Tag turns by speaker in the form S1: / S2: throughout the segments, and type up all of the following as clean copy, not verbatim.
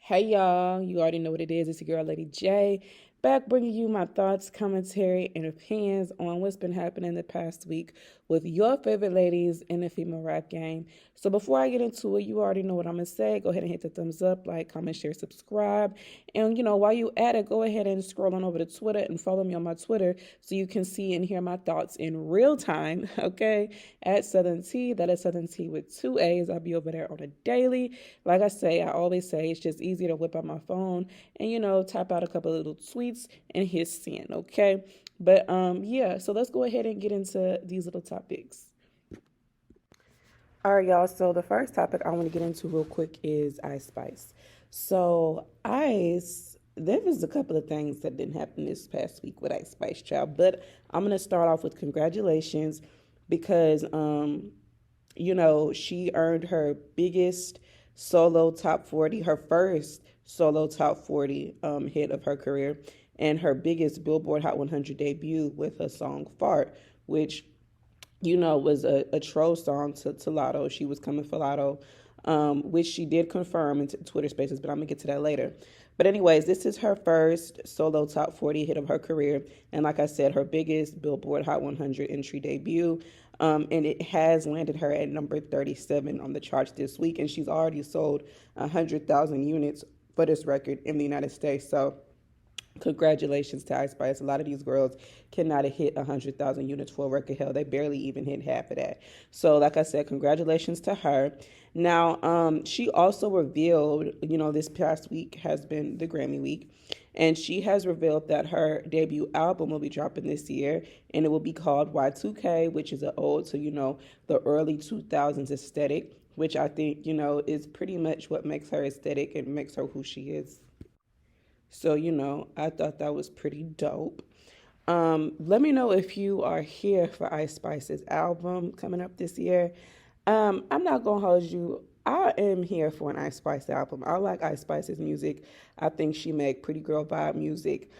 S1: Hey y'all, you already know what it is. It's your girl, Lady J, back bringing you my thoughts, commentary, and opinions on what's been happening the past week with your favorite ladies in the female rap game. So before I get into it, you already know what I'm gonna say. Go ahead and hit the thumbs up, like, comment, share, subscribe, and while you at it, go ahead and scroll on over to Twitter and follow me on my Twitter so you can see and hear my thoughts in real time. Okay, at Southern T, that is Southern T with two A's. I'll be over there on a daily. Like I always say, it's just easier to whip out my phone and type out a couple of little tweets and hit send. Okay, but yeah. So let's go ahead and get into these little topics. All right, y'all. So the first topic I want to get into real quick is Ice Spice. So Ice, there was a couple of things that didn't happen this past week with Ice Spice Child, but I'm gonna start off with congratulations because she earned her biggest solo top 40, her first solo top 40 hit of her career, and her biggest Billboard Hot 100 debut with her song Fart, which was a troll song to Latto. She was coming for Latto, which she did confirm in Twitter Spaces, but I'm going to get to that later. But anyways, this is her first solo top 40 hit of her career. And like I said, her biggest Billboard Hot 100 entry debut. And it has landed her at number 37 on the charts this week. And she's already sold 100,000 units for this record in the United States. So congratulations to Ice Spice. A lot of these girls cannot hit 100,000 units for a record. Hell, they barely even hit half of that. So like I said, congratulations to her. Now, she also revealed, this past week has been the Grammy week, and she has revealed that her debut album will be dropping this year, and it will be called Y2K, which is an ode to, the early 2000s aesthetic, which I think, is pretty much what makes her aesthetic and makes her who she is. So, I thought that was pretty dope. Let me know if you are here for Ice Spice's album coming up this year. I'm not going to hold you. I am here for an Ice Spice album. I like Ice Spice's music. I think she make pretty girl vibe music.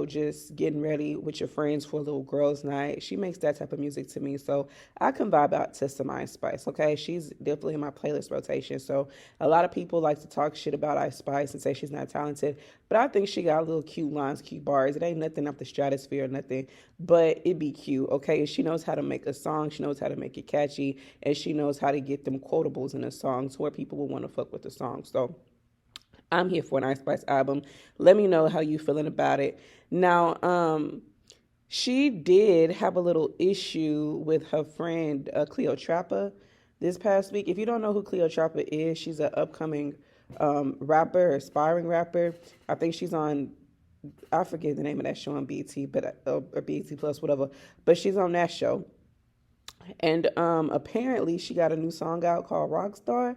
S1: Just getting ready with your friends for a little girls' night. She makes that type of music to me. So I can vibe out to some Ice Spice, okay? She's definitely in my playlist rotation. So a lot of people like to talk shit about Ice Spice and say she's not talented. But I think she got little cute lines, cute bars. It ain't nothing up the stratosphere or nothing, but it be cute, okay? And she knows how to make a song. She knows how to make it catchy. And she knows how to get them quotables in a song to where people will want to fuck with the song. So I'm here for an Ice Spice album. Let me know how you feeling about it. Now, she did have a little issue with her friend Cleotrapa this past week. If you don't know who Cleotrapa is, she's an upcoming rapper, aspiring rapper. I think she's on, I forget the name of that show on BT, but or BT Plus, whatever. But she's on that show. And apparently she got a new song out called Rockstar.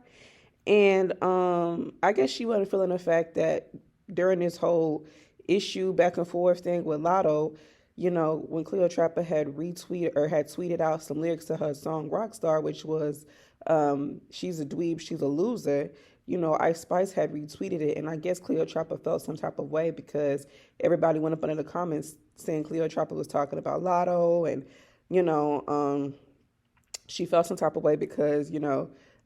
S1: And I guess she wasn't feeling the fact that during this whole issue back and forth thing with Latto, when Cleotrapa had retweeted or had tweeted out some lyrics to her song Rockstar, which was she's a dweeb, she's a loser, Ice Spice had retweeted it. And I guess Cleotrapa felt some type of way because everybody went up under the comments saying Cleotrapa was talking about Latto. And, she felt some type of way because,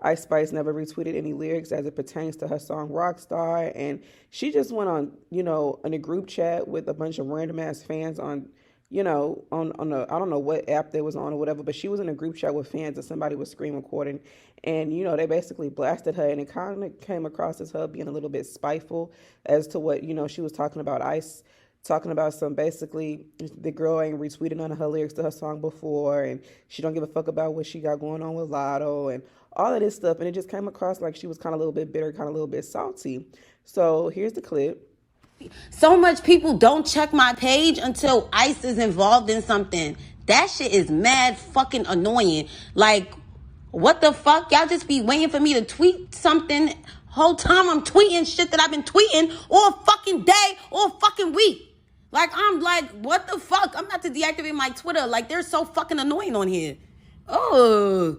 S1: Ice Spice never retweeted any lyrics as it pertains to her song Rockstar. And she just went on, in a group chat with a bunch of random ass fans on, on a, I don't know what app they was on or whatever, but she was in a group chat with fans and somebody was screen recording. And, they basically blasted her, and it kind of came across as her being a little bit spiteful as to what, she was talking about Ice. Talking about some, basically, the girl ain't retweeted none of her lyrics to her song before, and she don't give a fuck about what she got going on with Latto and all of this stuff. And it just came across like she was kind of a little bit bitter, kind of a little bit salty. So here's the clip.
S2: So much people don't check my page until Ice is involved in something. That shit is mad fucking annoying. Like, what the fuck? Y'all just be waiting for me to tweet something. Whole time I'm tweeting shit that I've been tweeting all fucking day, all fucking week. Like, I'm like, what the fuck? I'm about to deactivate my Twitter. Like, they're so fucking annoying on here. Oh,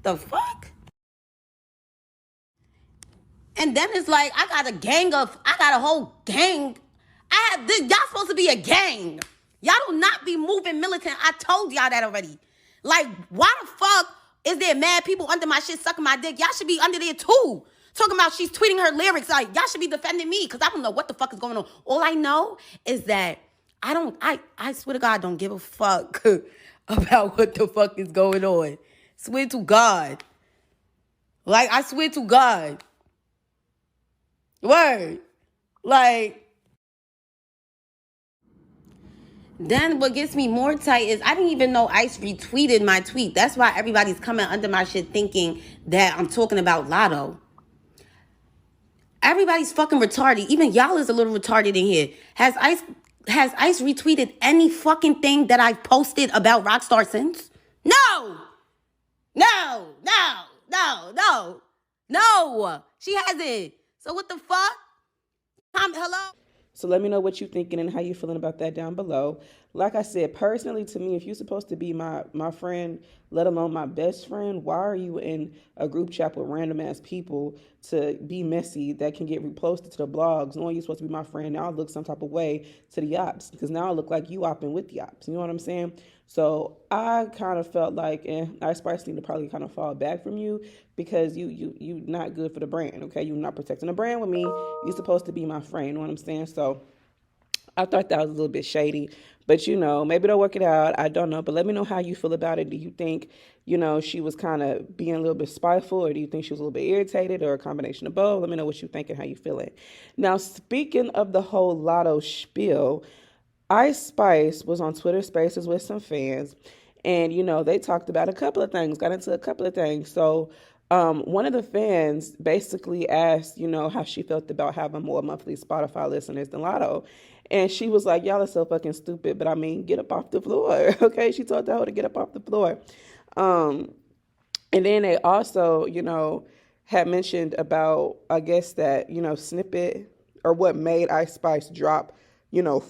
S2: the fuck? And then it's like, I got a whole gang. Y'all supposed to be a gang. Y'all do not be moving militant. I told y'all that already. Like, why the fuck is there mad people under my shit sucking my dick? Y'all should be under there too. Talking about she's tweeting her lyrics. Like, y'all should be defending me because I don't know what the fuck is going on. All I know is that I swear to God, don't give a fuck about what the fuck is going on. Swear to God. Like, I swear to God. Word. Like, then what gets me more tight is I didn't even know Ice retweeted my tweet. That's why everybody's coming under my shit thinking that I'm talking about Latto. Everybody's fucking retarded. Even y'all is a little retarded in here. Has Ice retweeted any fucking thing that I posted about Rockstar since? No! No! No! No! No! No! She hasn't. So what the fuck? Hello?
S1: So let me know what you're thinking and how you're feeling about that down below. Like I said, personally, to me, if you're supposed to be my friend, let alone my best friend, why are you in a group chat with random ass people to be messy that can get reposted to the blogs, knowing you're supposed to be my friend? Now I look some type of way to the ops because now I look like you opping with the ops. You know what I'm saying? So I kind of felt like, I Spice need to probably kind of fall back from you because you not good for the brand. Okay, you're not protecting the brand with me. You're supposed to be my friend. You know what I'm saying? So I thought that was a little bit shady, but maybe they'll work it out. I don't know, but let me know how you feel about it. Do you think, she was kind of being a little bit spiteful, or do you think she was a little bit irritated, or a combination of both? Let me know what you think and how you feeling. Now, speaking of the whole Latto spiel, Ice Spice was on Twitter Spaces with some fans, and they talked about a couple of things, got into a couple of things. So, one of the fans basically asked, how she felt about having more monthly Spotify listeners than Latto. And she was like, y'all are so fucking stupid, but I mean, get up off the floor. Okay, she told the hoe to get up off the floor. And then they also, had mentioned about, I guess that, snippet, or what made Ice Spice drop,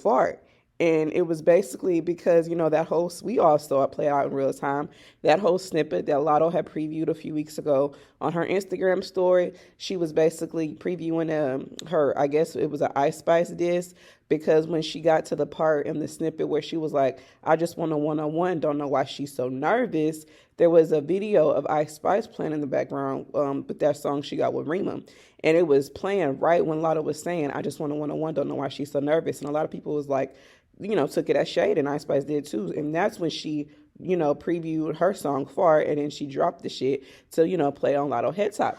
S1: fart. And it was basically because, that whole, we all saw it play out in real time. That whole snippet that Latto had previewed a few weeks ago on her Instagram story, she was basically previewing her, I guess it was an Ice Spice diss, because when she got to the part in the snippet where she was like, I just want a one-on-one, don't know why she's so nervous, there was a video of Ice Spice playing in the background with that song she got with Rima. And it was playing right when Latto was saying, I just want a one-on-one, don't know why she's so nervous. And a lot of people was like, took it as shade, and Ice Spice did too. And that's when she, previewed her song Fart, and then she dropped the shit to, play on Latto Head Top.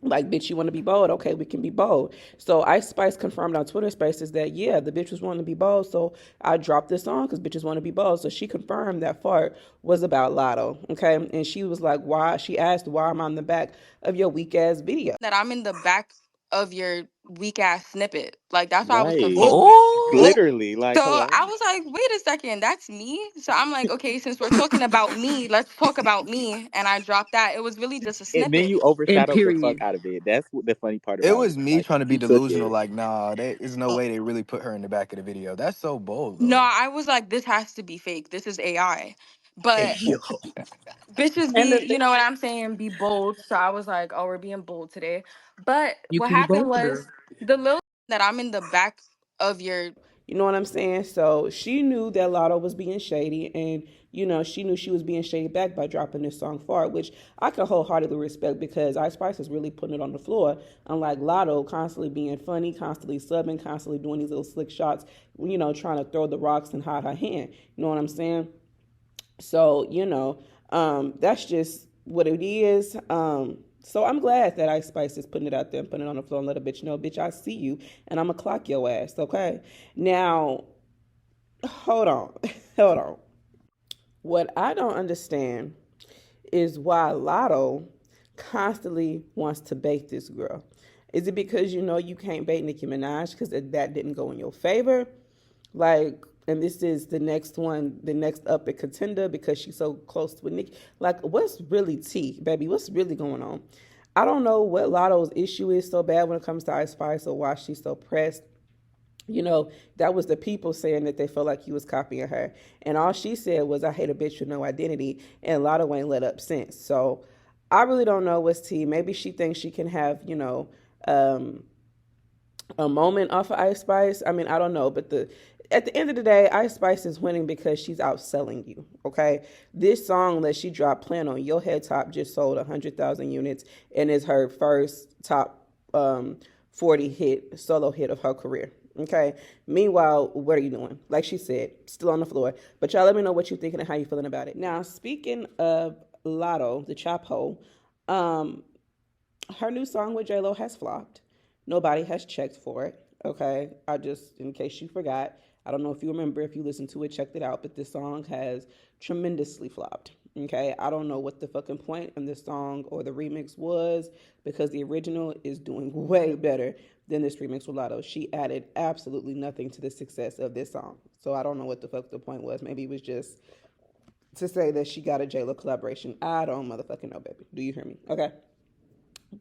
S1: Like, bitch, you want to be bold? Okay, we can be bold. So Ice Spice confirmed on Twitter Spaces that, yeah, the bitch was wanting to be bold, so I dropped this song because bitches want to be bold. So she confirmed that Fart was about Latto, okay? And she was like, why? She asked, why am I in the back of your weak-ass video?
S3: That I'm in the back of your weak ass snippet. Like, that's why I was
S4: Right.
S3: confused.
S4: Literally, like,
S3: So
S4: hello.
S3: I was like, wait a second, that's me? So I'm like, okay, since we're talking about me, let's talk about me. And I dropped that. It was really just a
S4: And then
S3: snippet.
S4: you
S5: And
S4: overshadowed the fuck
S5: period.
S4: out of it. That's what the funny part
S6: It
S4: about
S6: was
S4: it.
S6: me
S4: Like,
S6: trying to be
S4: you took
S6: delusional.
S4: it.
S6: Like, nah, there is no way they really put her in the back of the video. That's so bold,
S3: No,
S6: though.
S3: I was like, this has to be fake. This is AI.
S5: Hey,
S3: But
S5: yo.
S3: bitches
S1: And
S3: be,
S1: the
S3: you know what I'm saying, be bold. So I was like, oh, we're being bold today. But
S5: You
S3: what
S5: can be
S3: happened
S5: bolder.
S3: was the little that I'm in the back of your
S1: You know what I'm saying? So she knew that Latto was being shady, and she knew she was being shady back by dropping this song Fart, which I can wholeheartedly respect because Ice Spice is really putting it on the floor. Unlike Latto, constantly being funny, constantly subbing, constantly doing these little slick shots, trying to throw the rocks and hide her hand. You know what I'm saying? So, that's just what it is. So I'm glad that Ice Spice is putting it out there and putting it on the floor and let a bitch know, bitch, I see you and I'm going to clock your ass, okay? Now, hold on. Hold on. What I don't understand is why Latto constantly wants to bait this girl. Is it because you can't bait Nicki Minaj because that didn't go in your favor? Like, and this is the next one, the next up and contender because she's so close with Nicki. Like, what's really tea, baby? What's really going on? I don't know what Latto's issue is so bad when it comes to Ice Spice or why she's so pressed. That was the people saying that they felt like he was copying her. And all she said was, I hate a bitch with no identity. And Latto ain't let up since. So I really don't know what's tea. Maybe she thinks she can have, a moment off of Ice Spice. I mean, I don't know. But at the end of the day, Ice Spice is winning because she's outselling you. Okay, this song that she dropped, "Plan on Your Head Top," just sold 100,000 units and is her first top 40 hit solo hit of her career. Okay. Meanwhile, what are you doing? Like she said, still on the floor. But y'all let me know what you're thinking and how you're feeling about it. Now, speaking of Latto, the chop hole, her new song with J-Lo has flopped. Nobody has checked for it. Okay. In case you forgot, I don't know if you remember, if you listened to it, checked it out, but this song has tremendously flopped. Okay. I don't know what the fucking point in this song or the remix was, because the original is doing way better than this remix with Latto. She added absolutely nothing to the success of this song. So I don't know what the fuck the point was. Maybe it was just to say that she got a J-Lo collaboration. I don't motherfucking know, baby. Do you hear me? Okay.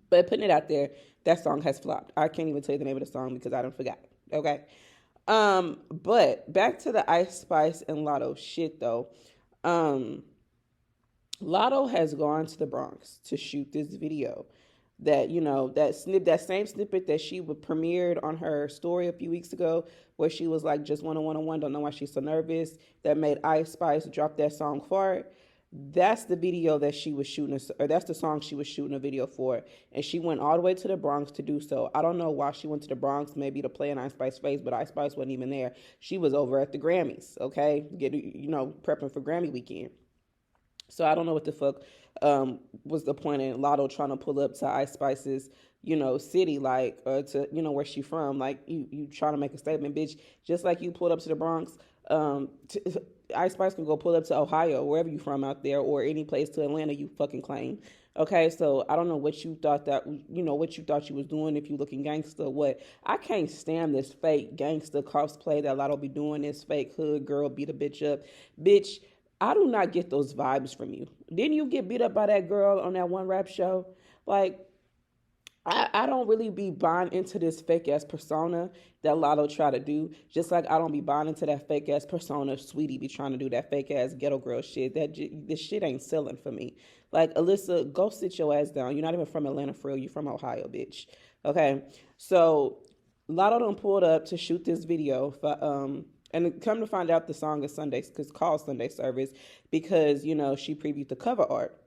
S1: But putting it out there, that song has flopped. I can't even tell you the name of the song because I don't forgot. Okay. But back to the Ice Spice and Latto shit though. Latto has gone to the Bronx to shoot this video. That, you know, that same snippet that she premiered on her story a few weeks ago, where she was like, just 101, don't know why she's so nervous, that made Ice Spice drop that song Fart. That's the video that she was shooting, or that's the song she was shooting a video for. And she went all the way to the Bronx to do so. I don't know why she went to the Bronx, maybe to play in Ice Spice's face, but Ice Spice wasn't even there. She was over at the Grammys, okay? Prepping for Grammy weekend. So I don't know what the fuck was the point in Latto trying to pull up to Ice Spice's, city, like, to, where she from. Like, you trying to make a statement, bitch. Just like you pulled up to the Bronx, Ice Spice can go pull up to Ohio, wherever you from out there, or any place to Atlanta you fucking claim. Okay, so I don't know what you thought you was doing, if you looking gangster or what. I can't stand this fake gangster cosplay that Latto be doing, this fake hood girl beat a bitch up. Bitch, I do not get those vibes from you. Didn't you get beat up by that girl on that one rap show? Like, I don't really be buying into this fake ass persona that Latto try to do. Just like I don't be buying into that fake ass persona Sweetie be trying to do, that fake ass ghetto girl shit. This shit ain't selling for me. Like, Alyssa, go sit your ass down. You're not even from Atlanta for real. You from Ohio, bitch. Okay, so Latto done pulled up to shoot this video for and come to find out the song is called Sunday Service, because she previewed the cover art.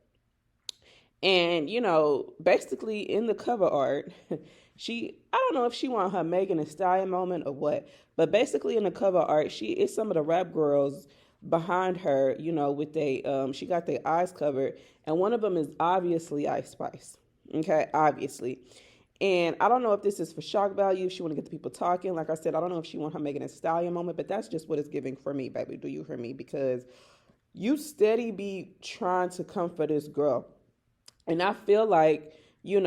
S1: And, basically in the cover art, I don't know if she want her Megan Thee Stallion moment or what, but basically in the cover art, it's some of the rap girls behind her, with she got their eyes covered, and one of them is obviously Ice Spice. Okay, obviously. And I don't know if this is for shock value, if she want to get the people talking. Like I said, I don't know if she want her Megan Thee Stallion moment, but that's just what it's giving for me, baby. Do you hear me? Because you steady be trying to come for this girl. And I feel like, she's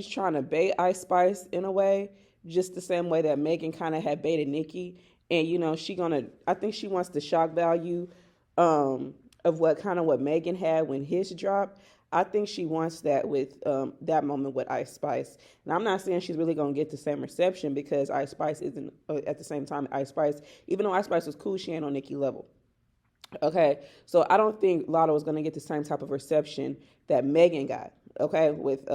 S1: trying to bait Ice Spice in a way, just the same way that Megan kind of had baited Nicki. And, I think she wants the shock value of what Megan had when his dropped. I think she wants that with that moment with Ice Spice. And I'm not saying she's really going to get the same reception, because Ice Spice isn't, at the same time, Ice Spice, even though Ice Spice was cool, she ain't on Nicki level. Okay, so I don't think Latto is going to get the same type of reception that Megan got, okay, with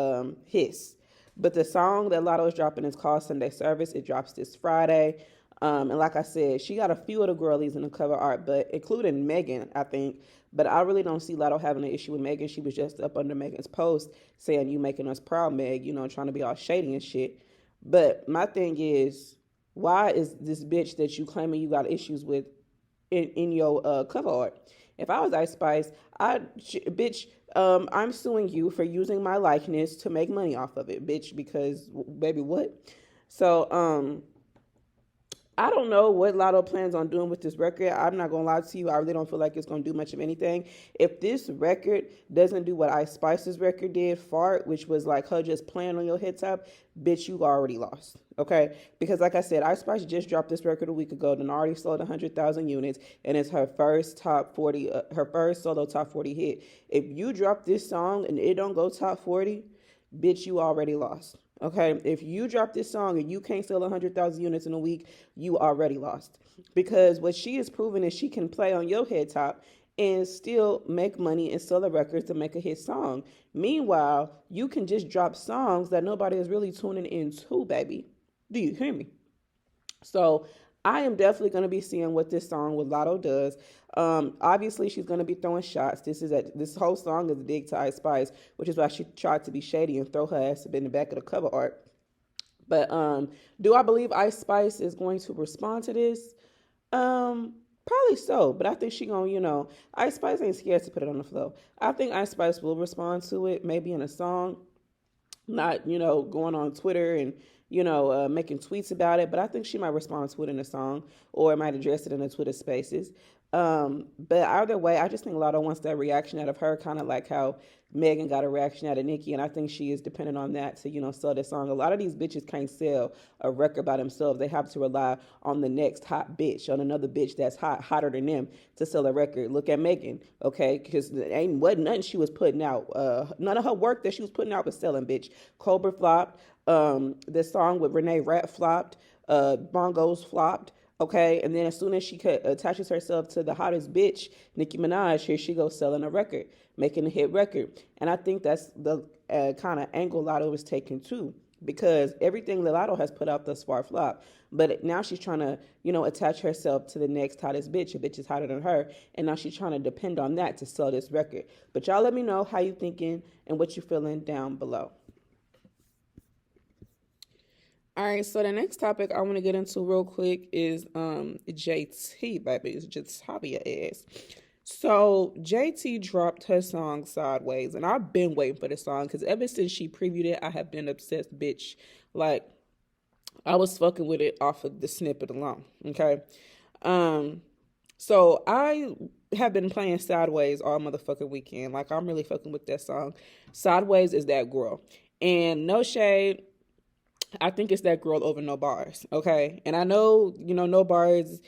S1: Hiss. But the song that Latto is dropping is called Sunday Service. It drops this Friday. And like I said, she got a few of the girlies in the cover art, but including Megan, I think. But I really don't see Latto having an issue with Megan. She was just up under Megan's post saying, "You making us proud, Meg," trying to be all shady and shit. But my thing is, why is this bitch that you claiming you got issues with in your cover art? If I was Ice Spice, I'm suing you for using my likeness to make money off of it, bitch, because, baby, what? So, I don't know what Latto plans on doing with this record. I'm not going to lie to you. I really don't feel like it's going to do much of anything. If this record doesn't do what Ice Spice's record did, Fart, which was like her just playing on your head top, bitch, you already lost. Okay? Because like I said, Ice Spice just dropped this record a week ago and already sold 100,000 units, and it's her first top 40, her first solo top 40 hit. If you drop this song and it don't go top 40, bitch, you already lost. Okay, if you drop this song and you can't sell 100,000 units in a week, you already lost. Because what she is proving is she can play on your head top and still make money and sell the records to make a hit song. Meanwhile, you can just drop songs that nobody is really tuning into, baby. Do you hear me? So I am definitely going to be seeing what this song with Latto does. Obviously, she's going to be throwing shots. This whole song is a dig to Ice Spice, which is why she tried to be shady and throw her ass up in the back of the cover art. But do I believe Ice Spice is going to respond to this? Probably so, but I think she gonna, Ice Spice ain't scared to put it on the floor. I think Ice Spice will respond to it, maybe in a song, not going on Twitter and making tweets about it, but I think she might respond to it in a song or might address it in the Twitter Spaces. But either way, I just think Latto wants that reaction out of her, kind of like how Megan got a reaction out of Nicki, and I think she is dependent on that to sell this song. A lot of these bitches can't sell a record by themselves. They have to rely on the next hot bitch, on another bitch that's hotter than them to sell a record. Look at Megan, okay? Because wasn't nothing she was putting out. None of her work that she was putting out was selling, bitch. Cobra flopped. The song with Renee Rapp flopped. Bongos flopped. Okay, and then as soon as she attaches herself to the hottest bitch, Nicki Minaj, here she goes selling a record, making a hit record. And I think that's the kind of angle Latto is taking too, because everything that Latto has put out thus far flopped. But now she's trying to, attach herself to the next hottest bitch. A bitch is hotter than her, and now she's trying to depend on that to sell this record. But y'all let me know how you thinking and what you feeling down below. All right, so the next topic I want to get into real quick is JT, baby. It's just hobby ass. So JT dropped her song Sideways, and I've been waiting for the song because ever since she previewed it, I have been obsessed, bitch. Like, I was fucking with it off of the snippet alone, okay? So I have been playing Sideways all motherfucking weekend. Like, I'm really fucking with that song. Sideways is that girl. And no shade, I think it's that girl over No Bars, okay? And I know, No Bars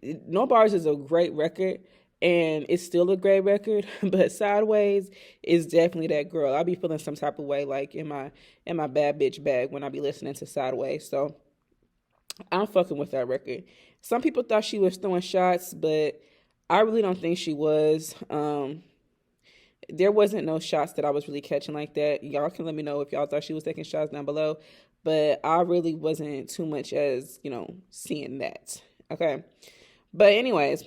S1: is a great record, and it's still a great record, but Sideways is definitely that girl. I'll be feeling some type of way, like in my bad bitch bag when I be listening to Sideways. So I'm fucking with that record. Some people thought she was throwing shots, but I really don't think she was. There wasn't no shots that I was really catching like that. Y'all can let me know if y'all thought she was taking shots down below. But I really wasn't too much as, seeing that. Okay. But anyways,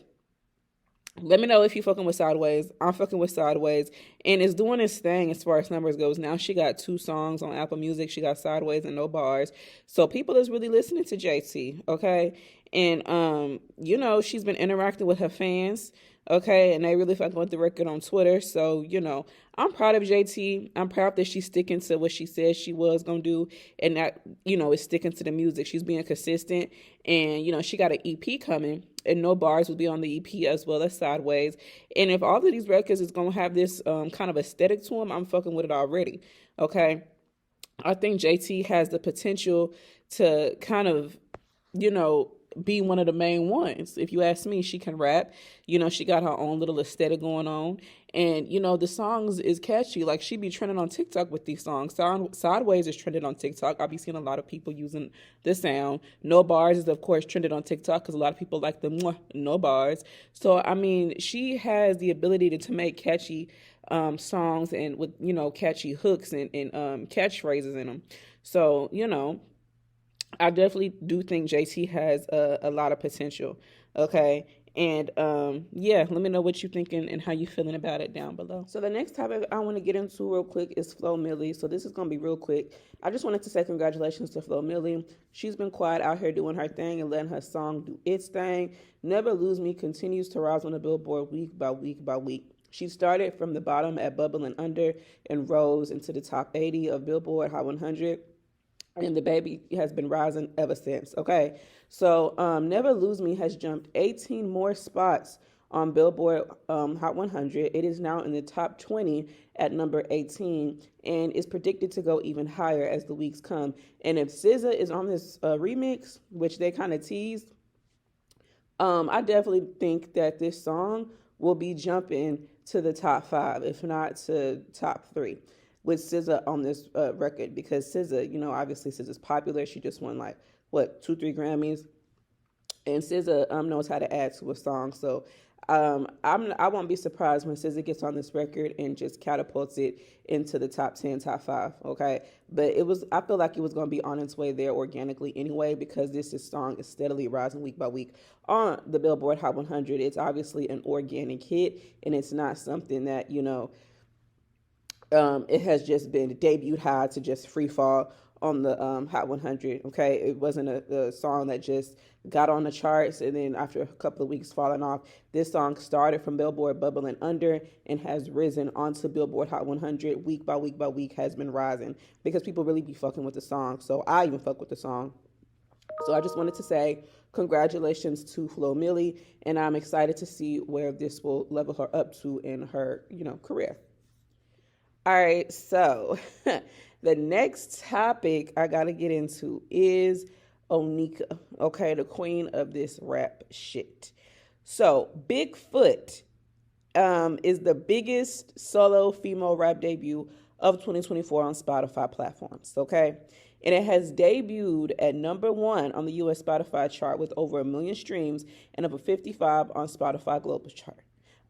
S1: let me know if you fucking with Sideways. I'm fucking with Sideways. And it's doing its thing as far as numbers goes. Now she got 2 songs on Apple Music. She got Sideways and No Bars. So people is really listening to JT. Okay. And, she's been interacting with her fans. Okay, and they really fucking with the record on Twitter. So, I'm proud of JT. I'm proud that she's sticking to what she said she was going to do. And that, is sticking to the music. She's being consistent. And, she got an EP coming. And No Bars will be on the EP as well as Sideways. And if all of these records is going to have this kind of aesthetic to them, I'm fucking with it already. Okay. I think JT has the potential to kind of, be one of the main ones. If you ask me, she can rap. She got her own little aesthetic going on. And, the songs is catchy. Like, she be trending on TikTok with these songs. Sideways is trending on TikTok. I be seeing a lot of people using the sound. No Bars is, of course, trended on TikTok because a lot of people like the No Bars. So, I mean, she has the ability to make catchy songs and with, catchy hooks and catchphrases in them. So, I definitely do think JT has a lot of potential. Okay. And let me know what you're thinking and how you feeling about it down below. So the next topic I want to get into real quick is Flo Milli. So this is going to be real quick. I just wanted to say congratulations to Flo Milli. She's been quiet out here doing her thing and letting her song do its thing. Never Lose Me continues to rise on the Billboard week by week by week. She started from the bottom at Bubble and Under and rose into the top 80 of Billboard Hot 100. And the baby has been rising ever since. Okay. So Never Lose Me has jumped 18 more spots on Billboard Hot 100. It is now in the top 20 at number 18 and is predicted to go even higher as the weeks come. And if SZA is on this remix, which they kind of teased, I definitely think that this song will be jumping to the top 5, if not to top 3. With SZA on this record, because SZA, obviously SZA's popular. She just won 2-3 Grammys, and SZA knows how to add to a song. So I won't be surprised when SZA gets on this record and just catapults it into the top 10, top 5. Okay, but I feel like it was going to be on its way there organically anyway, because song is steadily rising week by week on the Billboard Hot 100. It's obviously an organic hit, and it's not something that it has just been debuted high to just free fall on the Hot 100. Okay, it wasn't a song that just got on the charts and then after a couple of weeks falling off. This song started from Billboard bubbling under and has risen onto Billboard Hot 100 week by week by week, has been rising because people really be fucking with the song. So I even fuck with the song. So I just wanted to say congratulations to Flo Milli, and I'm excited to see where this will level her up to in her, career. All right, so the next topic I got to get into is Onika, okay, the queen of this rap shit. So Bigfoot is the biggest solo female rap debut of 2024 on Spotify platforms, okay? And it has debuted at #1 on the US Spotify chart with over 1 million streams and over 55 on Spotify Global chart.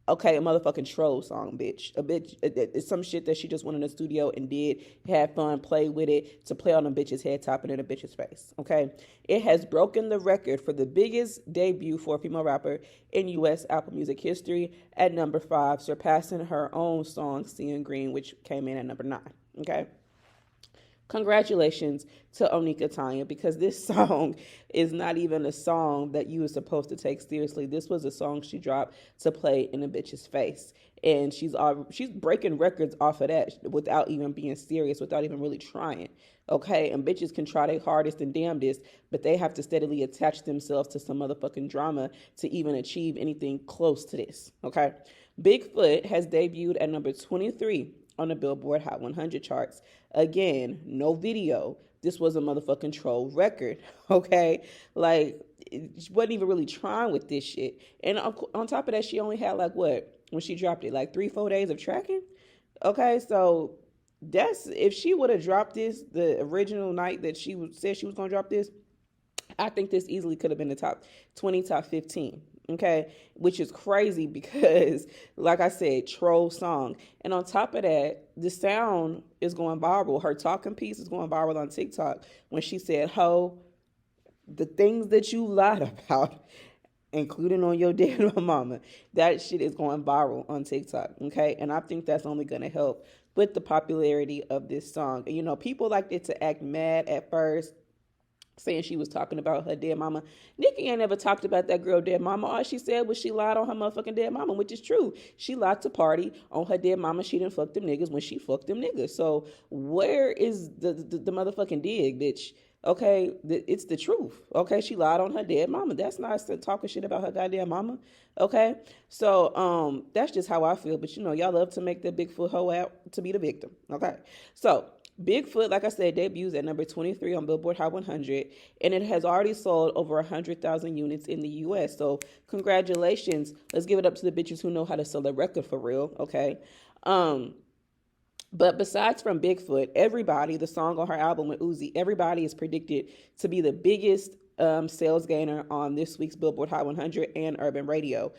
S1: Okay, a motherfucking troll song, bitch. It's some shit that she just went in the studio and did, had fun, played with it to play on a bitch's head, topping in a bitch's face. Okay, it has broken the record for the biggest debut for a female rapper in U.S. Apple Music history at #5, surpassing her own song "Seeing Green," which came in at #9. Okay. Congratulations to Onika Tanya, because this song is not even a song that you were supposed to take seriously. This was a song she dropped to play in a bitch's face, and she's breaking records off of that without even being serious, without even really trying. Okay, and bitches can try their hardest and damnedest, but they have to steadily attach themselves to some motherfucking drama to even achieve anything close to this. Okay, Bigfoot has debuted at #23 on the Billboard Hot 100 charts. Again, no video. This was a motherfucking troll record, okay? Like, she wasn't even really trying with this shit. And on top of that, she only had when she dropped it, 3-4 days of tracking? Okay, so if she would have dropped this the original night that she said she was going to drop this, I think this easily could have been the top 20, top 15. Okay, which is crazy because, like I said, troll song. And on top of that, the sound is going viral. Her talking piece is going viral on TikTok when she said, "Ho, the things that you lied about, including on your dead mama," that shit is going viral on TikTok. Okay, and I think that's only going to help with the popularity of this song. People liked it to act mad at first, saying she was talking about her dead mama. Nicki ain't never talked about that girl dead mama. All she said was she lied on her motherfucking dead mama, which is true. She lied to party on her dead mama. She didn't fuck them niggas when she fucked them niggas. So where is the motherfucking dig, bitch? Okay, it's the truth. Okay, she lied on her dead mama. That's not talking shit about her goddamn mama. Okay, so that's just how I feel. But y'all love to make the Bigfoot hoe out to be the victim. Okay, so Bigfoot, like I said, debuts at #23 on Billboard Hot 100, and it has already sold over 100,000 units in the U.S. So congratulations. Let's give it up to the bitches who know how to sell a record for real, okay? But besides from Bigfoot, everybody, the song on her album with Uzi, everybody is predicted to be the biggest sales gainer on this week's Billboard Hot 100 and Urban Radio.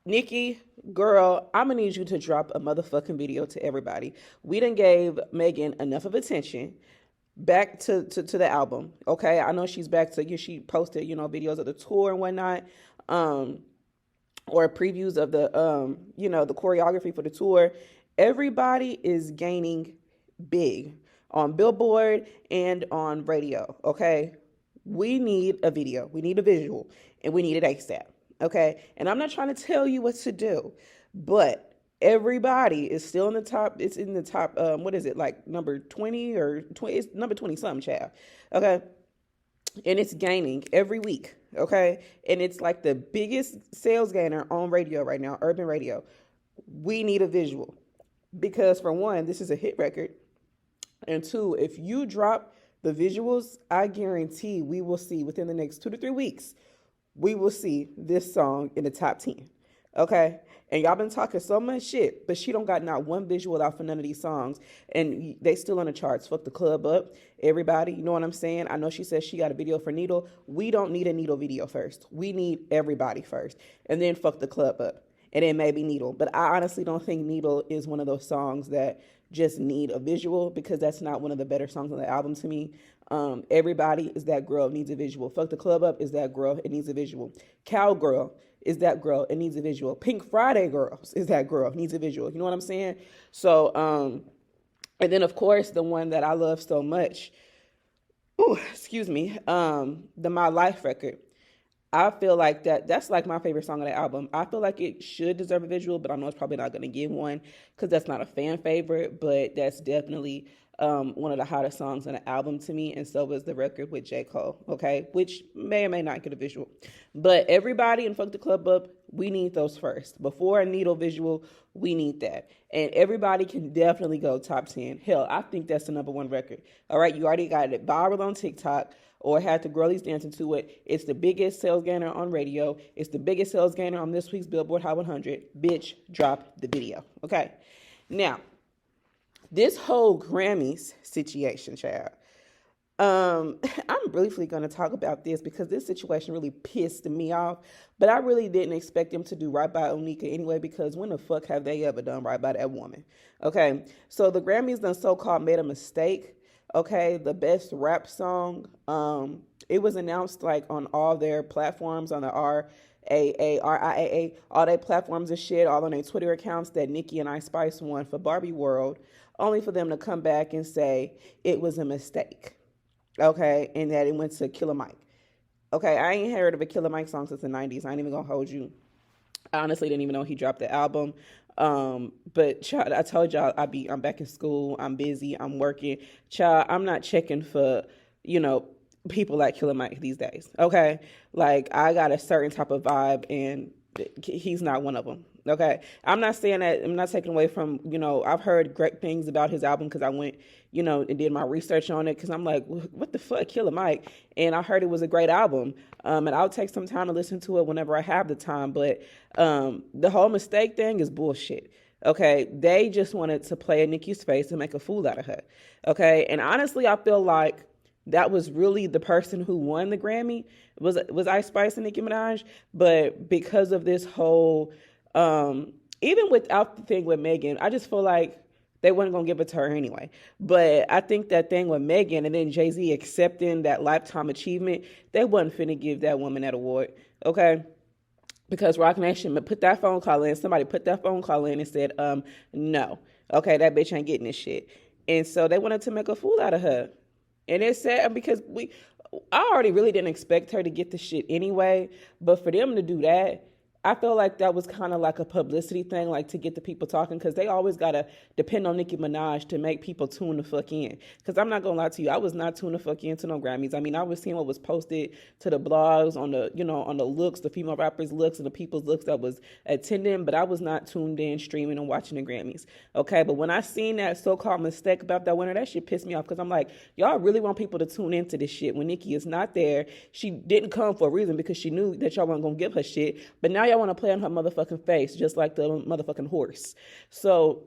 S1: Nicki, girl, I'm gonna need you to drop a motherfucking video to everybody. We done gave Megan enough of attention. Back to the album, okay? I know she's back to she posted, videos of the tour and whatnot, or previews of the the choreography for the tour. Everybody is gaining big on Billboard and on radio, okay? We need a video, we need a visual, and we need it ASAP. Okay, and I'm not trying to tell you what to do, but everybody is still in the top. It's in the top. What is it, number 20 or 20? It's number 20 something, child. Okay, and it's gaining every week. Okay, and it's like the biggest sales gainer on radio right now, urban radio. We need a visual because, for one, this is a hit record, and two, if you drop the visuals, I guarantee we will see within the next 2 to 3 weeks. We will see this song in the top 10. Okay. And y'all been talking so much shit, but she don't got not one visual out for none of these songs. And they still on the charts. Fuck the club up. Everybody, you know what I'm saying? I know she says she got a video for Needle. We don't need a Needle video first. We need everybody first. And then fuck the club up. And then maybe Needle. But I honestly don't think Needle is one of those songs that just need a visual, because that's not one of the better songs on the album to me. Everybody is that girl, needs a visual. Fuck the club up is that girl, it needs a visual. Cowgirl is that girl, it needs a visual. Pink Friday Girls is that girl, needs a visual. You know what I'm saying? So, and then of course the one that I love so much, excuse me, the My Life record. I feel like that's like my favorite song of the album. I feel like it should deserve a visual, but I know it's probably not going to get one because that's not a fan favorite, but that's definitely one of the hottest songs on the album to me, and so was the record with J. Cole, okay, which may or may not get a visual. But everybody in Fuck the Club Up, we need those first. Before a Needle visual, we need that. And everybody can definitely go top 10. Hell, I think that's the number one record. All right, you already got it viral on TikTok, or had the girlies dancing to it. It's the biggest sales gainer on radio. It's the biggest sales gainer on this week's Billboard Hot 100. Bitch, drop the video. Okay. Now, this whole Grammys situation, child. I'm briefly going to talk about this because this situation really pissed me off. But I really didn't expect them to do right by Onika anyway, because when the fuck have they ever done right by that woman? Okay. So the Grammys done so-called made a mistake. Okay, the best rap song. It was announced like on all their platforms, on the RIAA, all their platforms and shit, all on their Twitter accounts, that Nicki and Ice Spice won for Barbie World, only for them to come back and say it was a mistake. Okay, and that it went to Killer Mike. Okay, I ain't heard of a Killer Mike song since the 90s. I ain't even gonna hold you. I honestly didn't even know he dropped the album. But child, I told y'all I'm back in school. I'm busy. I'm working. Child, I'm not checking for, people like Killer Mike these days. Okay. Like I got a certain type of vibe and he's not one of them. Okay. I'm not saying that, I'm not taking away from, I've heard great things about his album because I went, and did my research on it because I'm like, what the fuck, Killer Mike? And I heard it was a great album. And I'll take some time to listen to it whenever I have the time. But the whole mistake thing is bullshit. Okay. They just wanted to play in Nicki's face and make a fool out of her. Okay. And honestly, I feel like that was really the person who won the Grammy was Ice Spice and Nicki Minaj. But because of this whole, even without the thing with Megan, I just feel like they weren't going to give it to her anyway. But I think that thing with Megan and then Jay-Z accepting that lifetime achievement, they wasn't finna give that woman that award, okay? Because Roc Nation put that phone call in. Somebody put that phone call in and said, no. Okay, that bitch ain't getting this shit. And so they wanted to make a fool out of her. And it's sad because I already really didn't expect her to get the shit anyway. But for them to do that, I feel like that was kind of like a publicity thing, like to get the people talking, because they always got to depend on Nicki Minaj to make people tune the fuck in. Because I'm not going to lie to you, I was not tuned the fuck into no Grammys. I mean, I was seeing what was posted to the blogs on the, on the looks, the female rappers' looks and the people's looks that was attending, but I was not tuned in, streaming and watching the Grammys. Okay, but when I seen that so-called mistake about that winner, that shit pissed me off because I'm like, y'all really want people to tune into this shit when Nicki is not there. She didn't come for a reason because she knew that y'all weren't going to give her shit, but now y'all want to play on her motherfucking face just like the motherfucking horse. So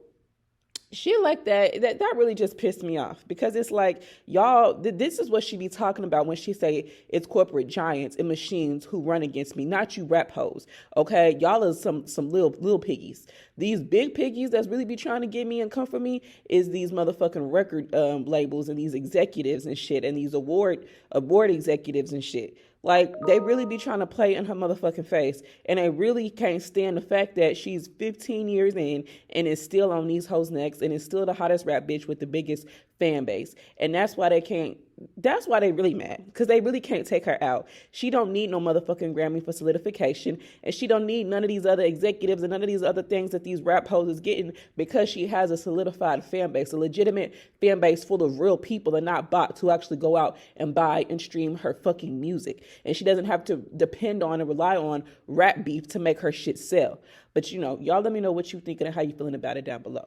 S1: shit like that really just pissed me off because it's like, y'all, this is what she be talking about when she say it's corporate giants and machines who run against me, not you rap hoes. Okay, y'all are some little piggies. These big piggies that's really be trying to get me and come for me is these motherfucking record labels and these executives and shit and these award executives and shit. Like, they really be trying to play in her motherfucking face. And they really can't stand the fact that she's 15 years in and is still on these hoes' necks and is still the hottest rap bitch with the biggest fan base. And that's why they really mad. Because they really can't take her out. She don't need no motherfucking Grammy for solidification. And she don't need none of these other executives and none of these other things that these rap hoes is getting because she has a solidified fan base, a legitimate fan base full of real people and not bots who actually go out and buy and stream her fucking music. And she doesn't have to depend on and rely on rap beef to make her shit sell. But y'all let me know what you thinking and how you feeling about it down below.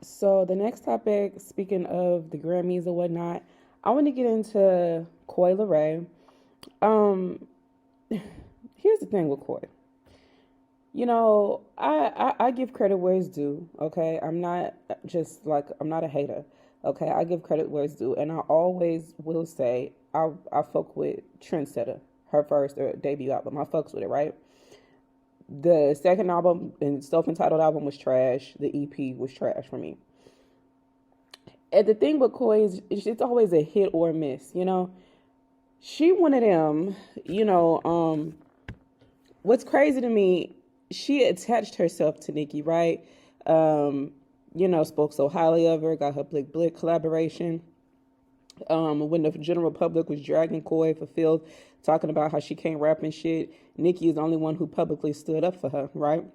S1: So the next topic, speaking of the Grammys or whatnot, I want to get into Coi Leray. Here's the thing with Coi. I give credit where it's due. Okay, I'm not I'm not a hater. Okay, I give credit where it's due, and I always will say I fuck with Trendsetter, her first or debut album. I fucks with it, right? The second album and self-entitled album was trash. The EP was trash for me. And the thing with Koi is it's always a hit or a miss. She one of them. What's crazy to me, she attached herself to Nicki, right? Spoke so highly of her, got her Blick Blick collaboration. When the general public was dragging Koi for Phil, talking about how she can't rap and shit, Nicki is the only one who publicly stood up for her, right?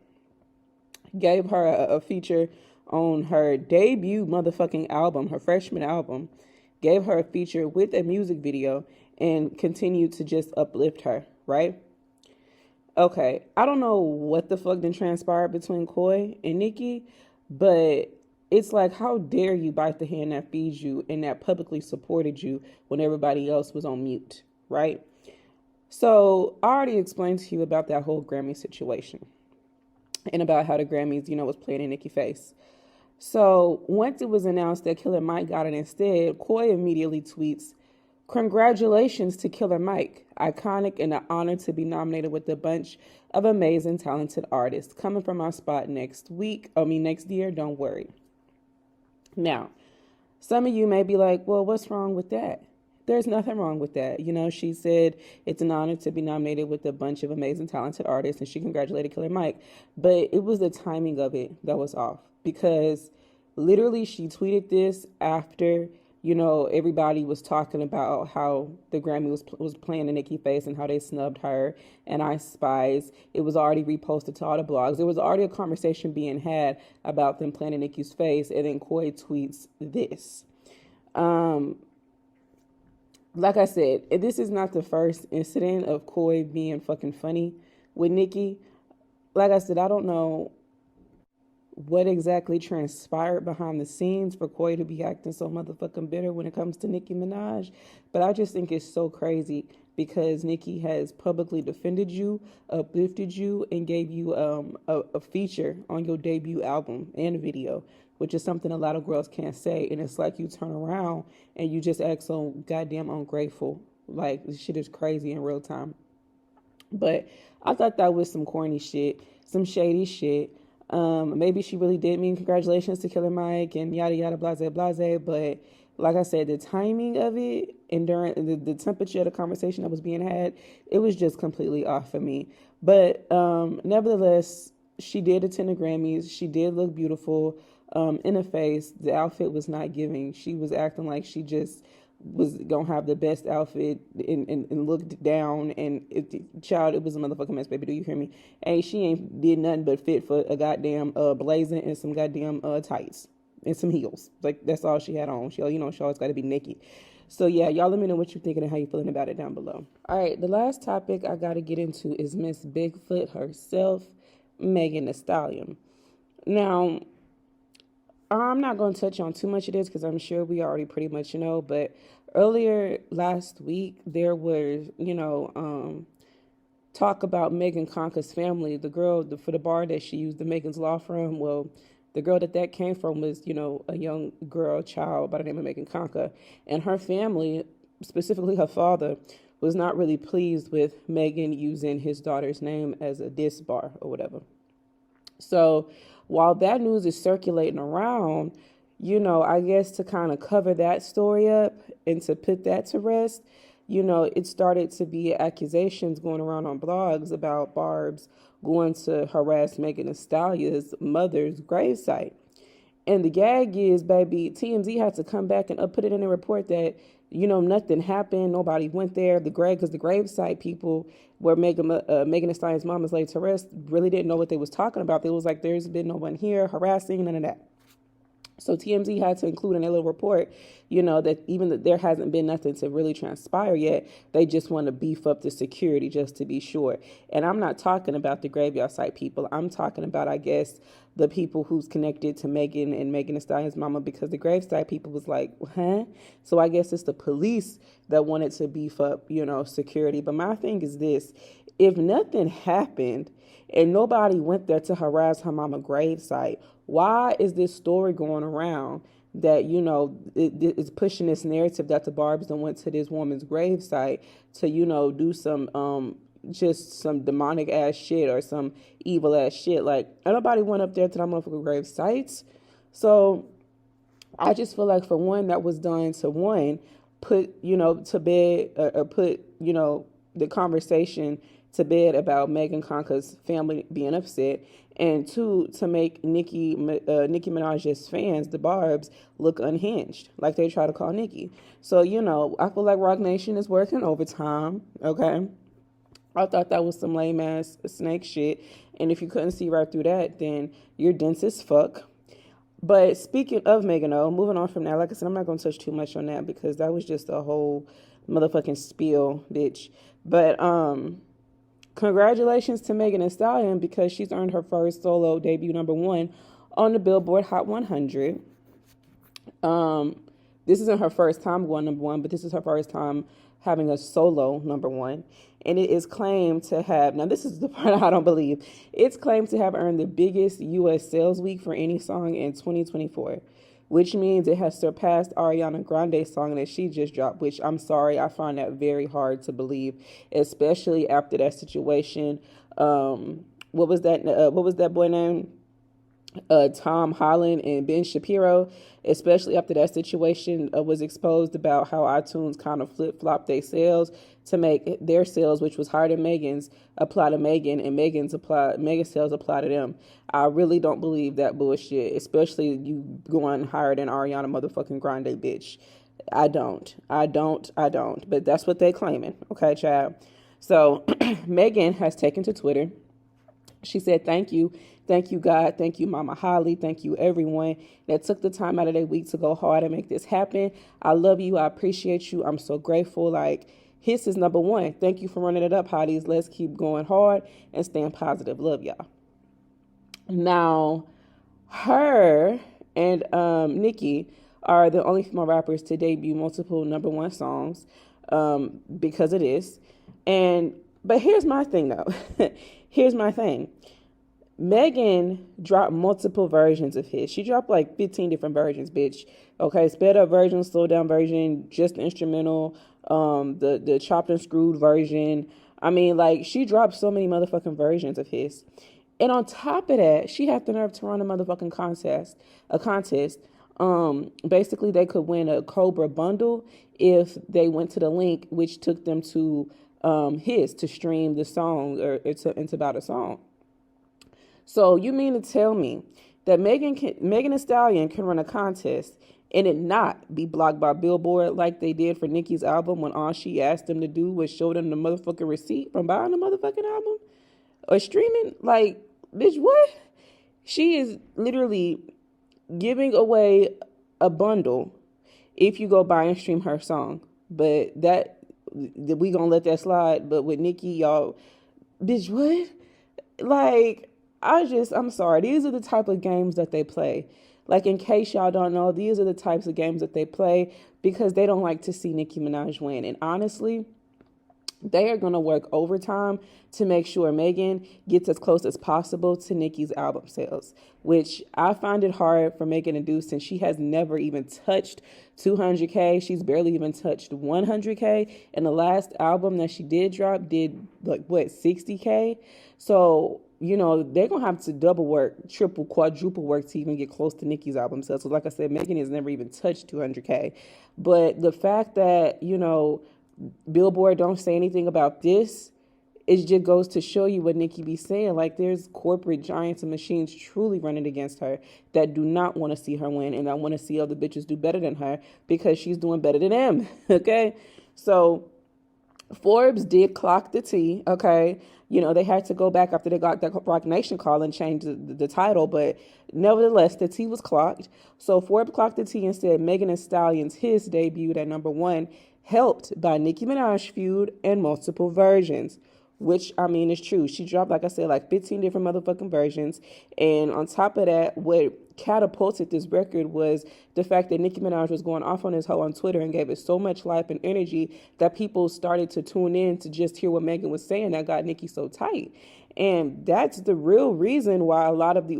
S1: Gave her a feature on her debut motherfucking album, her freshman album. Gave her a feature with a music video and continued to just uplift her, right? Okay, I don't know what the fuck then transpired between Koi and Nicki, but it's like, how dare you bite the hand that feeds you and that publicly supported you when everybody else was on mute, right? So I already explained to you about that whole Grammy situation and about how the Grammys, was playing in Nicki's face. So once it was announced that Killer Mike got it instead, Koi immediately tweets, "Congratulations to Killer Mike. Iconic and an honor to be nominated with a bunch of amazing, talented artists. Coming from my spot next year, don't worry." Now, some of you may be like, well, what's wrong with that? There's nothing wrong with that. She said it's an honor to be nominated with a bunch of amazing, talented artists, and she congratulated Killer Mike. But it was the timing of it that was off, because literally she tweeted this after everybody was talking about how the Grammy was playing in Nicki's face and how they snubbed her and I Spies. It was already reposted to all the blogs. There was already a conversation being had about them playing in Nicki's face, and then Koi tweets this. Like I said, this is not the first incident of Koi being fucking funny with Nicki. Like I said, I don't know what exactly transpired behind the scenes for Koi to be acting so motherfucking bitter when it comes to Nicki Minaj. But I just think it's so crazy because Nicki has publicly defended you, uplifted you, and gave you a feature on your debut album and video, which is something a lot of girls can't say. And it's like you turn around and you just act so goddamn ungrateful. Like, this shit is crazy in real time. But I thought that was some corny shit, some shady shit. Maybe she really did mean congratulations to Killer Mike and yada yada blase blase, but like I said, the timing of it and during the temperature of the conversation that was being had, it was just completely off for me. But nevertheless, she did attend the Grammys. She did look beautiful in the face. The outfit was not giving. She was acting like she just was gonna have the best outfit and looked down, and it was a motherfucking mess, baby. Do you hear me? Hey, she ain't did nothing but fit for a goddamn blazing and some goddamn tights and some heels. Like, that's all she had on. She always got to be naked. So yeah, y'all let me know what you're thinking and how you're feeling about it down below. All right, the last topic I gotta get into is Miss Bigfoot herself, Megan Thee Stallion. Now, I'm not going to touch on too much of this because I'm sure we already pretty much know, but earlier last week there was, talk about Megan Conka's family. The girl for the bar that she used the Megan's Law from, well, the girl that came from was, a young child by the name of Megan Conka. And her family, specifically her father, was not really pleased with Megan using his daughter's name as a diss bar or whatever. So while that news is circulating around, I guess to kind of cover that story up and to put that to rest, it started to be accusations going around on blogs about Barb's going to harass Megan Thee Stallion's mother's gravesite. And the gag is, baby, TMZ had to come back and put it in a report that, nothing happened. Nobody went there. Because the gravesite people where Megan Thee Stallion's mom is laid to rest really didn't know what they was talking about. They was like, there's been no one here harassing, none of that. So TMZ had to include in a little report, that even that there hasn't been nothing to really transpire yet, they just want to beef up the security just to be sure. And I'm not talking about the graveyard site people. I'm talking about, I guess, the people who's connected to Megan and Megan Thee Stallion's mama, because the gravesite people was like, huh? So I guess it's the police that wanted to beef up, security. But my thing is this: if nothing happened and nobody went there to harass her mama gravesite, why is this story going around that, it's pushing this narrative that the Barbs done went to this woman's gravesite to, do some, just some demonic ass shit or some evil ass shit? Like, nobody went up there to that motherfucking grave sites. So I just feel like, for one, that was done to, one, put, to bed, or put, the conversation to bed about Megan Conka's family being upset, and two, to make Nicki Minaj's fans, the Barbs, look unhinged, like they try to call Nicki. So, I feel like Rock Nation is working overtime, okay? I thought that was some lame ass snake shit, and if you couldn't see right through that, then you're dense as fuck. But speaking of Megan O, moving on from that, like I said, I'm not going to touch too much on that because that was just a whole motherfucking spiel, bitch. But, congratulations to Megan Thee Stallion, because she's earned her first solo debut #1 on the Billboard Hot 100. This isn't her first time going #1, but this is her first time having a solo #1. And it is claimed to have, now this is the part I don't believe, it's claimed to have earned the biggest U.S. sales week for any song in 2024, which means it has surpassed Ariana Grande's song that she just dropped, which, I'm sorry, I find that very hard to believe, especially after that situation. What was that boy name? Tom Holland and Ben Shapiro, especially after that situation was exposed about how iTunes kind of flip-flopped their sales to make their sales, which was higher than Megan's, apply to Megan, and Megan's sales apply to them. I really don't believe that bullshit, especially you going higher than Ariana motherfucking Grande, bitch. I don't. But that's what they claiming. Okay, child. So Megan has taken to Twitter. She said, thank you, God, thank you, Mama Holly, thank you, everyone that took the time out of their week to go hard and make this happen. I love you, I appreciate you, I'm so grateful. Like, his is #1. Thank you for running it up, hotties. Let's keep going hard and staying positive. Love y'all. Now, her and Nicki are the only female rappers to debut multiple #1 songs, because of this. But here's my thing, though. Here's my thing. Megan dropped multiple versions of his. She dropped like 15 different versions, bitch. Okay, sped up version, slowed down version, just instrumental, the chopped and screwed version. I mean, like, she dropped so many motherfucking versions of his. And on top of that, she had the nerve to run a motherfucking contest. Basically, they could win a Cobra bundle if they went to the link, which took them to to stream the song, or it's about a song. So you mean to tell me that Megan Thee Stallion can run a contest and it not be blocked by Billboard like they did for Nicki's album, when all she asked them to do was show them the motherfucking receipt from buying the motherfucking album or streaming? Like, bitch, what? She is literally giving away a bundle if you go buy and stream her song. But we gonna let that slide. But with Nicki, y'all, bitch, what? Like, I'm sorry. These are the type of games that they play. Like, in case y'all don't know, these are the types of games that they play because they don't like to see Nicki Minaj win. And honestly, they are going to work overtime to make sure Megan gets as close as possible to Nicki's album sales, which I find it hard for Megan to do since she has never even touched 200K. She's barely even touched 100K. And the last album that she did drop did, 60K? So, they're going to have to double work, triple, quadruple work to even get close to Nicki's album sales. So like I said, Megan has never even touched 200K. But the fact that, Billboard don't say anything about this, it just goes to show you what Nicki be saying. Like, there's corporate giants and machines truly running against her that do not want to see her win and that want to see other bitches do better than her because she's doing better than them. Okay? So Forbes did clock the T. Okay? they had to go back after they got that Rock Nation call and change the title, but nevertheless, the T was clocked. So Forbes clocked the T and said Megan Thee Stallion's His debuted at number 1, helped by Nicki Minaj feud and multiple versions. Which, I mean, is true. She dropped, like I said, like 15 different motherfucking versions. And on top of that, what catapulted this record was the fact that Nicki Minaj was going off on this hoe on Twitter and gave it so much life and energy that people started to tune in to just hear what Megan was saying that got Nicki so tight. And that's the real reason why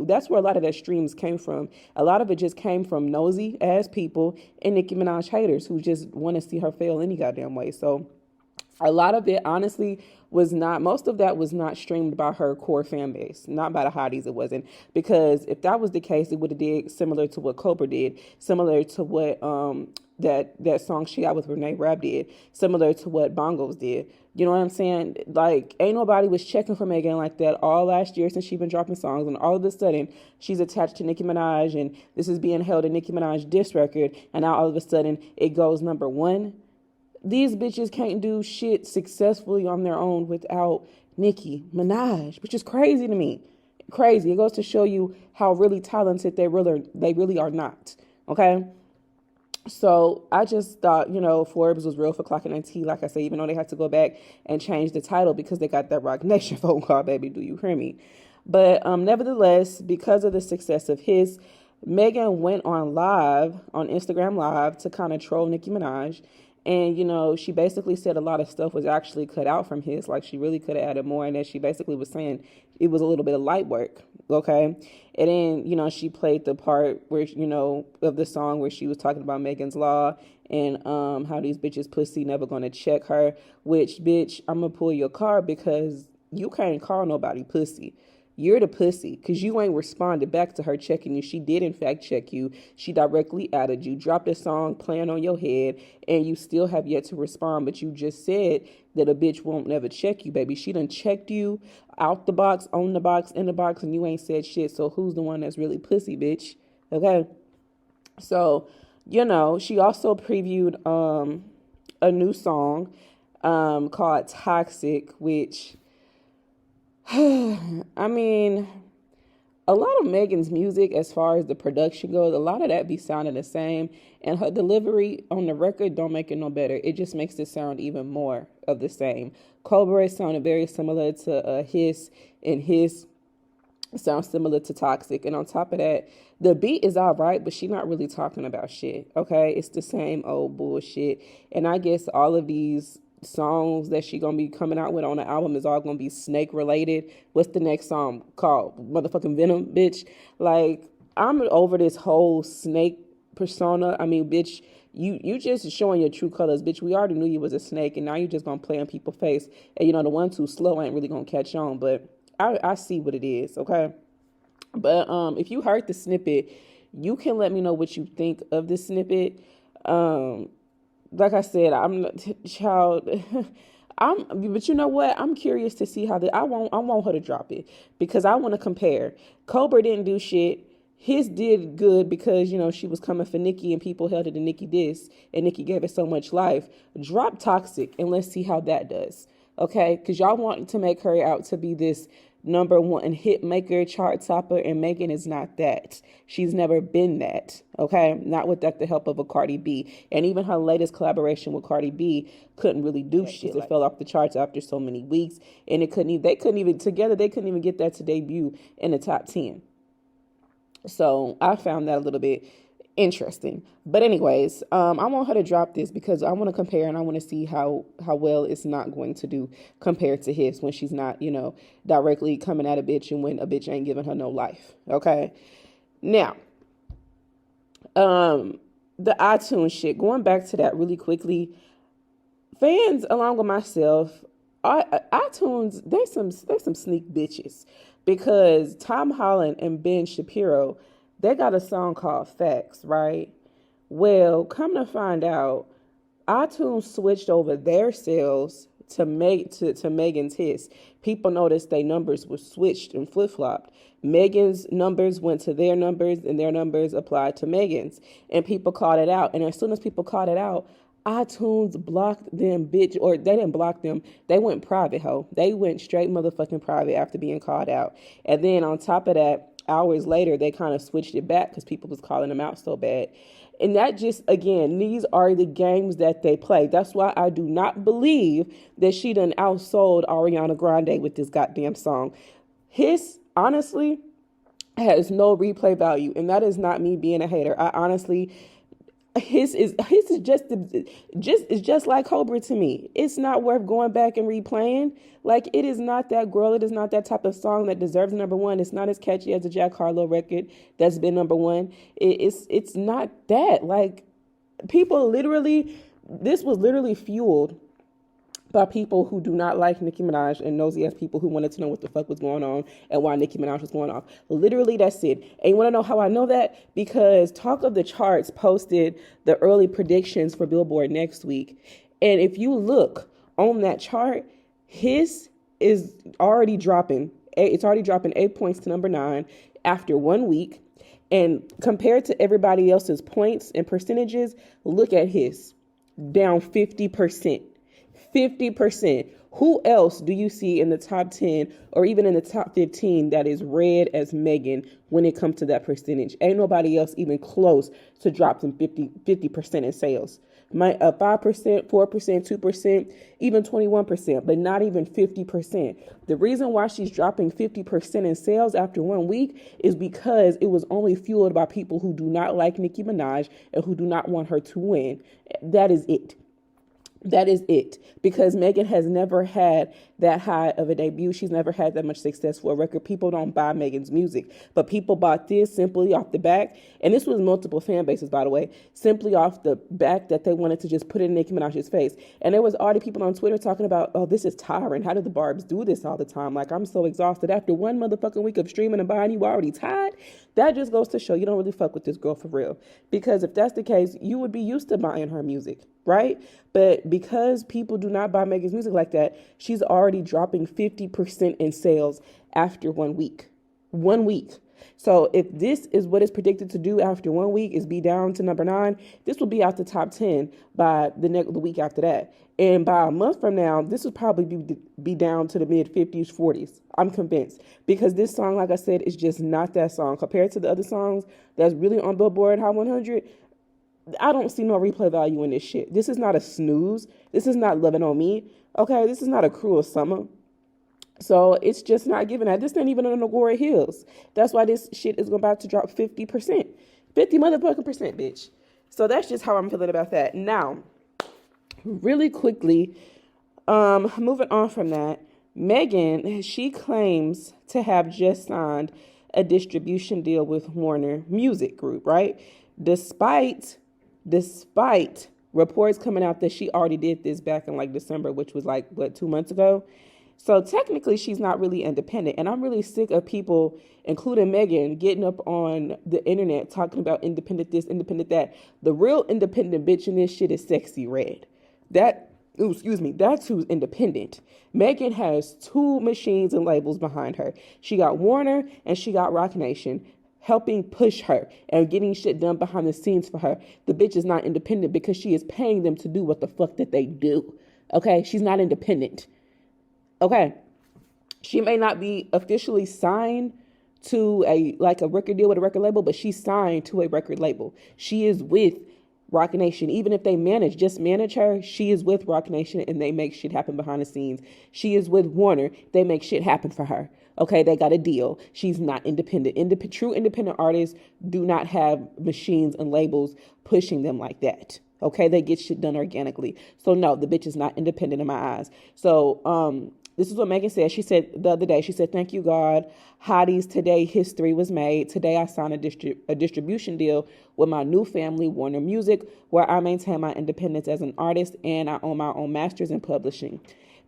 S1: that's where a lot of that streams came from. A lot of it just came from nosy ass people and Nicki Minaj haters who just want to see her fail any goddamn way. So a lot of it, honestly, most of that was not streamed by her core fan base, not by the hotties. It wasn't, because if that was the case, it would have did similar to what Cobra did, similar to what that song she got with Renee Rapp did, similar to what Bongos did. You know what I'm saying? Like, ain't nobody was checking for Megan like that all last year since she's been dropping songs, and all of a sudden she's attached to Nicki Minaj, and this is being held a Nicki Minaj diss record, and now all of a sudden it goes number 1. These bitches can't do shit successfully on their own without Nicki Minaj, which is crazy to me. Crazy. It goes to show you how really talented they really are not. Okay? So I just thought, Forbes was real for clocking that T, like I said, even though they had to go back and change the title because they got that Rock Nation phone call, baby, do you hear me? But nevertheless, because of the success of his, Megan went on Instagram Live to kind of troll Nicki Minaj. And, she basically said a lot of stuff was actually cut out from his, like she really could have added more. And that she basically was saying it was a little bit of light work. Okay. And then, she played the part where, of the song where she was talking about Megan's Law and how these bitches pussy never going to check her, which, bitch, I'm going to pull your card because you can't call nobody pussy. You're the pussy because you ain't responded back to her checking you. She did, in fact, check you. She directly added you, dropped a song playing on your head, and you still have yet to respond. But you just said that a bitch won't never check you, baby. She done checked you out the box, on the box, in the box, and you ain't said shit. So who's the one that's really pussy, bitch? Okay? So, she also previewed a new song called Toxic, which... I mean, a lot of Megan's music, as far as the production goes, a lot of that be sounding the same, and her delivery on the record don't make it no better. It just makes it sound even more of the same. Cobra sounded very similar to Hiss, and Hiss sounds similar to Toxic. And on top of that, the beat is all right, but she not really talking about shit, okay? It's the same old bullshit. And I guess all of these songs that she gonna be coming out with on the album is all gonna be snake related. What's the next song called? Motherfucking Venom, bitch. Like, I'm over this whole snake persona. I mean, bitch, you just showing your true colors, bitch. We already knew you was a snake, and now you just gonna play in people's face. And the ones who slow ain't really gonna catch on, but I see what it is, okay? But if you heard the snippet, you can let me know what you think of the snippet. Like I said, but you know what? I'm curious to see how I want her to drop it because I want to compare. Cobra didn't do shit. His did good because, she was coming for Nicki and people held it to Nicki diss and Nicki gave it so much life. Drop Toxic and let's see how that does. Okay? Because y'all want to make her out to be this number 1 hit maker, chart topper, and Megan is not that. She's never been that, okay? Not without the help of a Cardi B. And even her latest collaboration with Cardi B couldn't really do shit. It fell off the charts after so many weeks, and they couldn't even get that to debut in the top 10. So I found that a little bit interesting. But anyways, I want her to drop this because I want to compare and I want to see how well it's not going to do compared to his when she's not, directly coming at a bitch and when a bitch ain't giving her no life. Okay. Now, the iTunes shit, going back to that really quickly, fans along with myself, iTunes, they some sneak bitches because Tom Holland and Ben Shapiro, they got a song called Facts, right? Well, come to find out, iTunes switched over their sales to Megan's hits. People noticed their numbers were switched and flip-flopped. Megan's numbers went to their numbers and their numbers applied to Megan's. And people called it out. And as soon as people called it out, iTunes blocked them, bitch, or they didn't block them. They went private, ho. They went straight motherfucking private after being called out. And then on top of that, hours later, they kind of switched it back because people was calling them out so bad. And that just, again, these are the games that they play. That's why I do not believe that she done outsold Ariana Grande with this goddamn song. His, honestly, has no replay value. And that is not me being a hater. I honestly, his is just like Cobra to me. It's not worth going back and replaying. Like, it is not that girl. It is not that type of song that deserves number one. It's not as catchy as the Jack Harlow record that's been number one. It's not that. Like, people literally, this was literally fueled by people who do not like Nicki Minaj and nosy ass people who wanted to know what the fuck was going on and why Nicki Minaj was going off. Literally, that's it. And you want to know how I know that? Because Talk of the Charts posted the early predictions for Billboard next week. And if you look on that chart, his is already dropping. It's already dropping 8 points to number 9 after 1 week. And compared to everybody else's points and percentages, look at his. Down 50%. 50%. Who else do you see in the top 10 or even in the top 15 that is red as Megan when it comes to that percentage? Ain't nobody else even close to dropping 50% in sales. 5%, 4%, 2%, even 21%, but not even 50%. The reason why she's dropping 50% in sales after 1 week is because it was only fueled by people who do not like Nicki Minaj and who do not want her to win. That is it. That is it. Because Megan has never had that high of a debut. She's never had that much success for a record. People don't buy Megan's music. But people bought this simply off the back. And this was multiple fan bases, by the way. Simply off the back that they wanted to just put it in Nicki Minaj's face. And there was already people on Twitter talking about, oh, this is tiring. How do the Barbs do this all the time? Like, I'm so exhausted. After 1 motherfucking week of streaming and buying, you already tired? That just goes to show you don't really fuck with this girl for real. Because if that's the case, you would be used to buying her music, right? But because people do not buy Megan's music like that, she's already dropping 50% in sales after 1 week. 1 week. So if this is what it's predicted to do after 1 week, is be down to number 9, this will be out the top 10 by the week after that. And by a month from now, this will probably be down to the mid 50s, 40s. I'm convinced. Because this song, like I said, is just not that song. Compared to the other songs that's really on Billboard Hot 100, I don't see no replay value in this shit. This is not a snooze. This is not Loving on Me. Okay, this is not a Cruel Summer. So it's just not giving that. This ain't even on the Glory Hills. That's why this shit is about to drop 50%. 50 motherfucking percent, bitch. So that's just how I'm feeling about that. Now, really quickly, moving on from that, Megan, she claims to have just signed a distribution deal with Warner Music Group, right? Despite reports coming out that she already did this back in like December, which was like, 2 months ago. So technically she's not really independent. And I'm really sick of people, including Megan, getting up on the internet talking about independent this, independent that. The real independent bitch in this shit is Sexy Red. That's who's independent. Megan has 2 machines and labels behind her. She got Warner and she got Roc Nation helping push her and getting shit done behind the scenes for her. The bitch is not independent because she is paying them to do what the fuck that they do. Okay? She's not independent. Okay? She may not be officially signed to a record deal with a record label, but she's signed to a record label. She is with Roc Nation. Even if they manage her, she is with Roc Nation and they make shit happen behind the scenes. She is with Warner. They make shit happen for her. Okay, they got a deal. She's not independent. True independent artists do not have machines and labels pushing them like that. Okay, they get shit done organically. So no, the bitch is not independent in my eyes. So this is what Megan said. She said the other day, she said, "Thank you, God. Hotties, today history was made. Today I signed a distribution deal with my new family, Warner Music, where I maintain my independence as an artist and I own my own masters in publishing.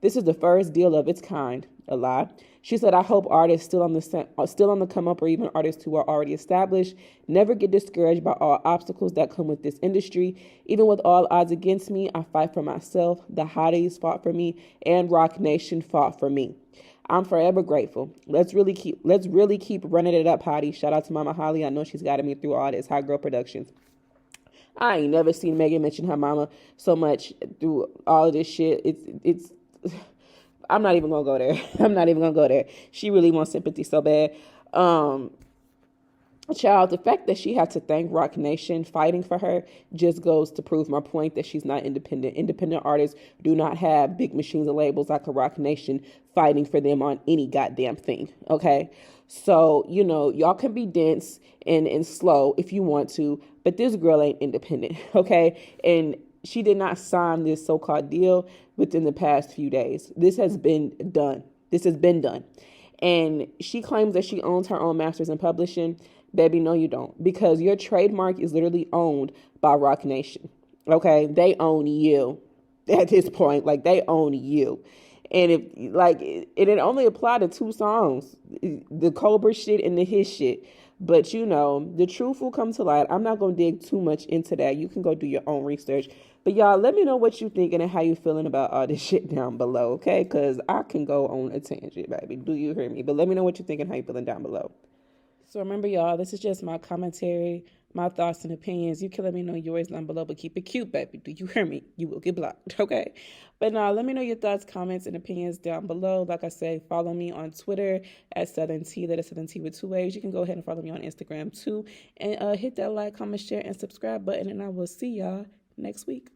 S1: This is the first deal of its kind." A lie. She said, "I hope artists still on the come up, or even artists who are already established, never get discouraged by all obstacles that come with this industry. Even with all odds against me, I fight for myself. The hotties fought for me, and Roc Nation fought for me. I'm forever grateful. Let's really keep running it up, hottie. Shout out to Mama Holly. I know she's guided me through all this. Hot Girl Productions. I ain't never seen Megan mention her mama so much through all of this shit. It's I'm not even gonna go there. I'm not even gonna go there. She really wants sympathy so bad. Child, the fact that she had to thank Rock Nation fighting for her just goes to prove my point that she's not independent. Independent artists do not have big machines of labels like a Rock Nation fighting for them on any goddamn thing. Okay. So, y'all can be dense and slow if you want to, but this girl ain't independent. Okay. And she did not sign this so-called deal within the past few days. This has been done. This has been done. And she claims that she owns her own masters in publishing. Baby, no, you don't. Because your trademark is literally owned by Rock Nation. Okay? They own you at this point. Like, they own you. And it only applied to 2 songs, the Cobra shit and the his shit. But the truth will come to light. I'm not going to dig too much into that. You can go do your own research. But y'all, let me know what you thinking and how you feeling about all this shit down below, okay? Because I can go on a tangent, baby. Do you hear me? But let me know what you thinking, how you feeling down below. So remember, y'all, this is just my commentary, my thoughts and opinions. You can let me know yours down below, but keep it cute, baby. Do you hear me? You will get blocked, okay? But now, let me know your thoughts, comments, and opinions down below. Like I say, follow me on Twitter at Southern T. That is Southern T with 2 A's. You can go ahead and follow me on Instagram, too. And hit that like, comment, share, and subscribe button. And I will see y'all next week.